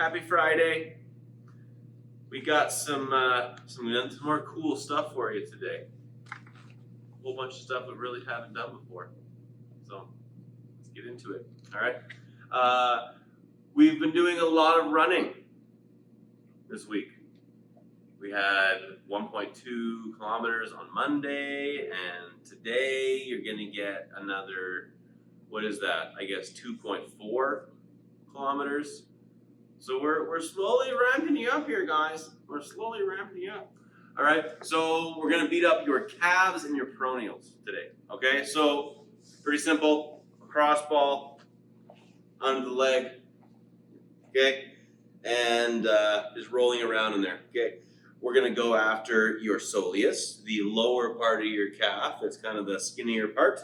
Happy Friday. We got some more cool stuff for you today. A whole bunch of stuff we really haven't done before. So let's get into it. All right. We've been doing a lot of running this week. We had 1.2 kilometers on Monday, and today you're going to get another, what is that? I guess 2.4 kilometers. So we're slowly ramping you up here, guys. We're slowly ramping you up. All right, so we're going to beat up your calves and your peroneals today. Okay, so pretty simple. Cross ball under the leg. Okay, and just rolling around in there. Okay. We're going to go after your soleus, the lower part of your calf. That's kind of the skinnier part.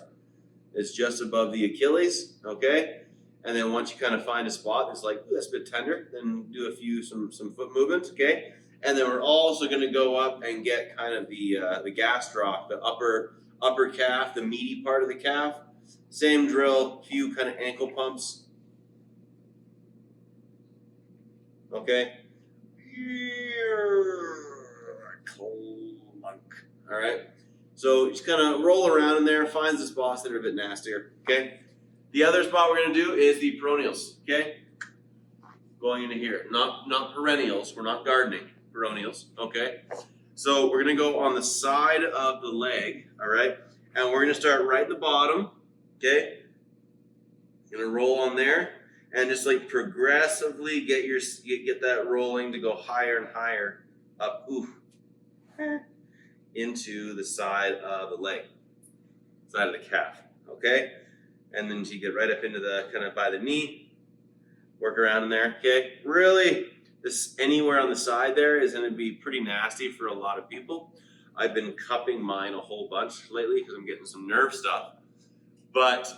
It's just above the Achilles, okay? And then once you kind of find a spot that's like, ooh, that's a bit tender, then do some foot movements, okay? And then we're also going to go up and get kind of the gastroc, the upper calf, the meaty part of the calf. Same drill, few kind of ankle pumps, okay? All right, so just kind of roll around in there, find the spots that are a bit nastier, okay? The other spot we're going to do is the peroneals, okay? Going into here, not perennials, we're not gardening, peroneals, okay? So we're going to go on the side of the leg, all right? And we're going to start right at the bottom, okay? You're going to roll on there and just like progressively get that rolling to go higher and higher up, into the side of the leg, side of the calf, okay? And then you get right up into the kind of by the knee, work around in there, okay? Really, this anywhere on the side there is going to be pretty nasty for a lot of people. I've been cupping mine a whole bunch lately because I'm getting some nerve stuff. But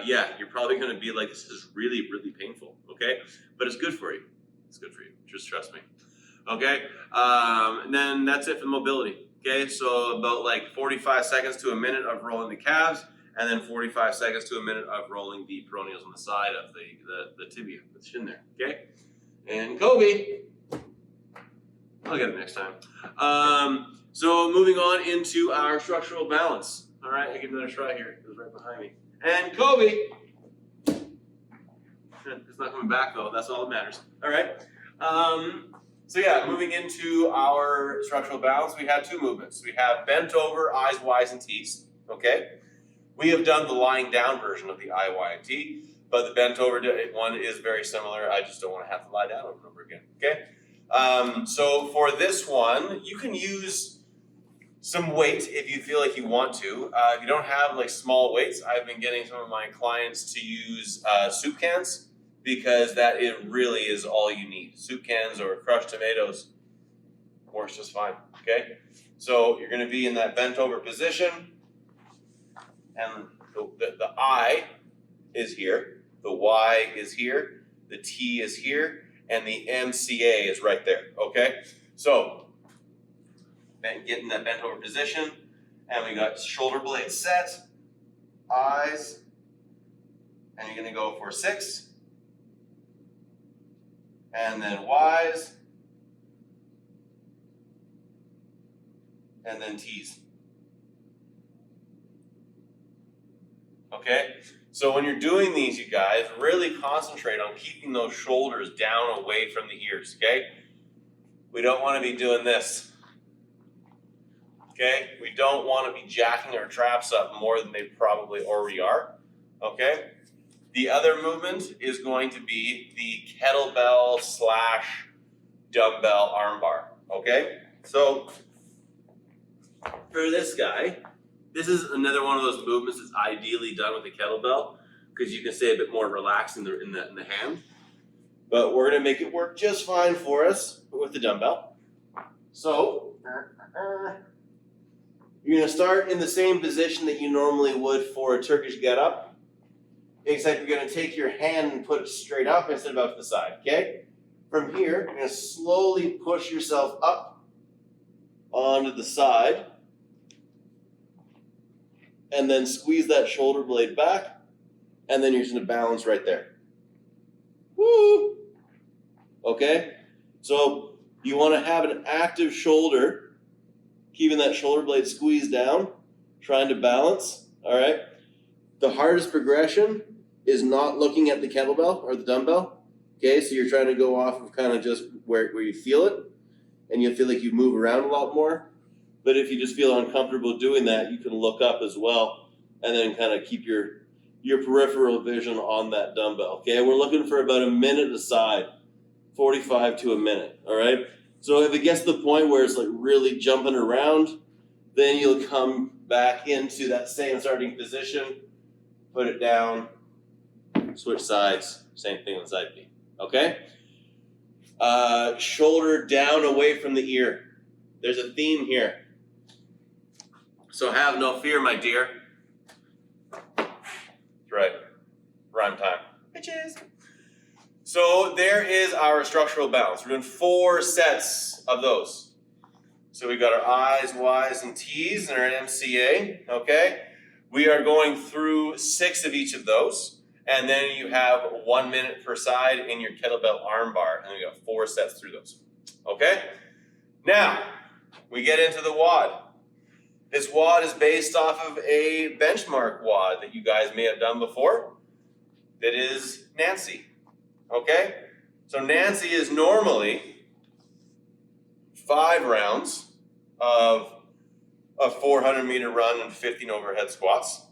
yeah, you're probably going to be like, this is really, really painful, okay? But it's good for you. It's good for you. Just trust me. Okay, and then that's it for mobility. Okay, so about like 45 seconds to a minute of rolling the calves, and then 45 seconds to a minute of rolling the peroneals on the side of the tibia, the shin there. Okay, and Kobe, I'll get it next time. So moving on into our structural balance. All right, I give another try here. It goes right behind me. And Kobe, it's not coming back though. That's all that matters. All right. So yeah, moving into our structural balance, we have two movements. We have bent over, I's, Y's, and T's, okay? We have done the lying down version of the I, Y, and T, but the bent over one is very similar. I just don't want to have to lie down over and over again, okay? So for this one, you can use some weight if you feel like you want to. If you don't have like small weights, I've been getting some of my clients to use soup cans, because that it really is all you need. Soup cans or crushed tomatoes works just fine, okay? So you're gonna be in that bent over position, and the I is here, the Y is here, the T is here, and the MCA is right there, okay? So, get in that bent over position, and we got shoulder blades set, I's, and you're gonna go for 6, and then Y's, and then T's. Okay? So when you're doing these, you guys, really concentrate on keeping those shoulders down away from the ears, okay? We don't want to be doing this. Okay? We don't want to be jacking our traps up more than they probably already are. Okay? The other movement is going to be the kettlebell / dumbbell armbar, okay? So for this guy, this is another one of those movements that's ideally done with the kettlebell because you can stay a bit more relaxed in the hand. But we're gonna make it work just fine for us with the dumbbell. So you're gonna start in the same position that you normally would for a Turkish get-up. Except you're going to take your hand and put it straight up instead of out to the side, okay? From here, you're going to slowly push yourself up onto the side, and then squeeze that shoulder blade back, and then you're just going to balance right there. Woo! okay? So you want to have an active shoulder, keeping that shoulder blade squeezed down, trying to balance, all right? The hardest progression is not looking at the kettlebell or the dumbbell, okay? So you're trying to go off of kind of just where you feel it, and you'll feel like you move around a lot more. But if you just feel uncomfortable doing that, you can look up as well, and then kind of keep your peripheral vision on that dumbbell, okay? We're looking for about a minute a side, 45 to a minute, all right? So if it gets to the point where it's like really jumping around, then you'll come back into that same starting position, put it down, switch sides, same thing on side B, okay? Shoulder down away from the ear. There's a theme here. So have no fear, my dear. That's right. Rhyme time. Bitches. So there is our structural balance. We're doing 4 sets of those. So we got our I's, Y's, and T's and our MCA, okay? We are going through 6 of each of those, and then you have 1 minute per side in your kettlebell arm bar, and we got 4 sets through those, okay? Now, we get into the WOD. This WOD is based off of a benchmark WOD that you guys may have done before. That is Nancy, okay? So Nancy is normally 5 rounds of a 400-meter run and 15 overhead squats.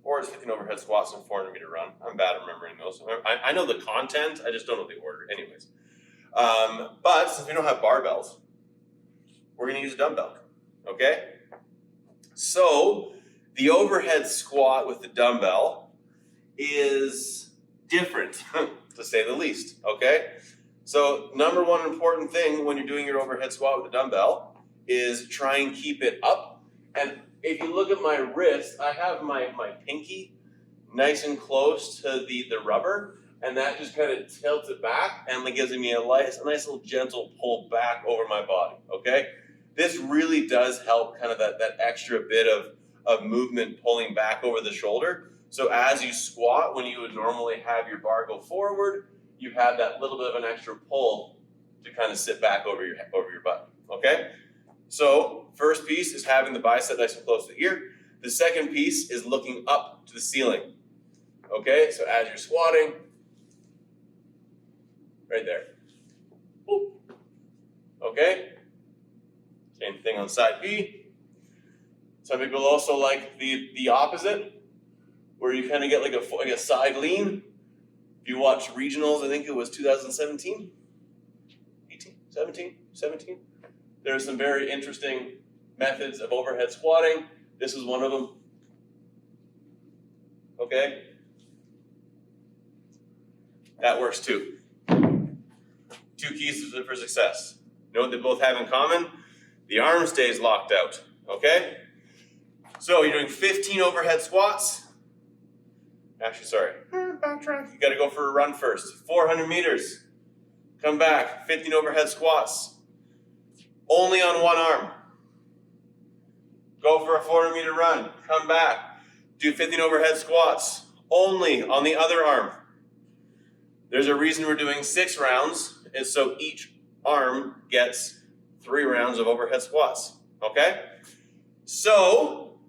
Or it's 15 overhead squats and 400-meter run. I'm bad at remembering those. I know the content, I just don't know the order. Anyways. But since we don't have barbells, we're going to use a dumbbell, okay? So the overhead squat with the dumbbell is different, to say the least, okay? So number one important thing when you're doing your overhead squat with the dumbbell is try and keep it up. And if you look at my wrist, I have my pinky nice and close to the rubber, and that just kind of tilts it back and it gives me a nice little gentle pull back over my body, okay? This really does help kind of that extra bit of movement pulling back over the shoulder. So as you squat, when you would normally have your bar go forward, you have that little bit of an extra pull to kind of sit back over your butt, okay? So first piece is having the bicep nice and close to the ear. The second piece is looking up to the ceiling, okay? So as you're squatting, right there, okay? Same thing on side B. Some people also like the opposite, where you kind of get like a side lean. If you watch regionals, I think it was 2017, 18, 17. There are some very interesting methods of overhead squatting. This is one of them. Okay? That works too. 2 keys for success. You know what they both have in common? The arm stays locked out. Okay? So you're doing 15 overhead squats. Actually, sorry. Backtrack. You got to go for a run first. 400 meters. Come back. 15 overhead squats. Only on one arm. Go for a 400-meter run. Come back. Do 15 overhead squats. Only on the other arm. There's a reason we're doing 6 rounds, is so each arm gets 3 rounds of overhead squats. Okay? So,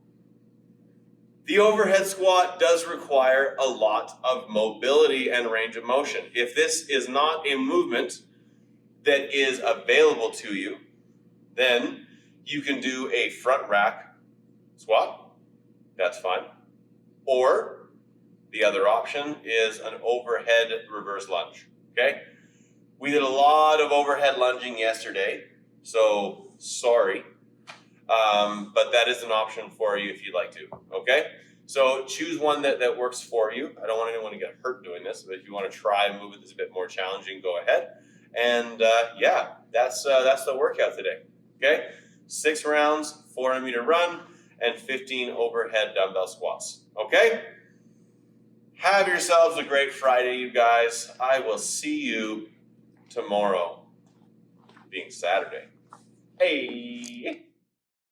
the overhead squat does require a lot of mobility and range of motion. If this is not a movement that is available to you, then you can do a front rack squat. That's fine. Or the other option is an overhead reverse lunge. Okay? We did a lot of overhead lunging yesterday, so sorry. But that is an option for you if you'd like to. Okay? So choose one that works for you. I don't want anyone to get hurt doing this, but if you want to try a movement that's a bit more challenging, go ahead. And yeah, that's the workout today. Okay? 6 rounds, 400-meter run, and 15 overhead dumbbell squats. Okay? Have yourselves a great Friday, you guys. I will see you tomorrow, being Saturday. Hey!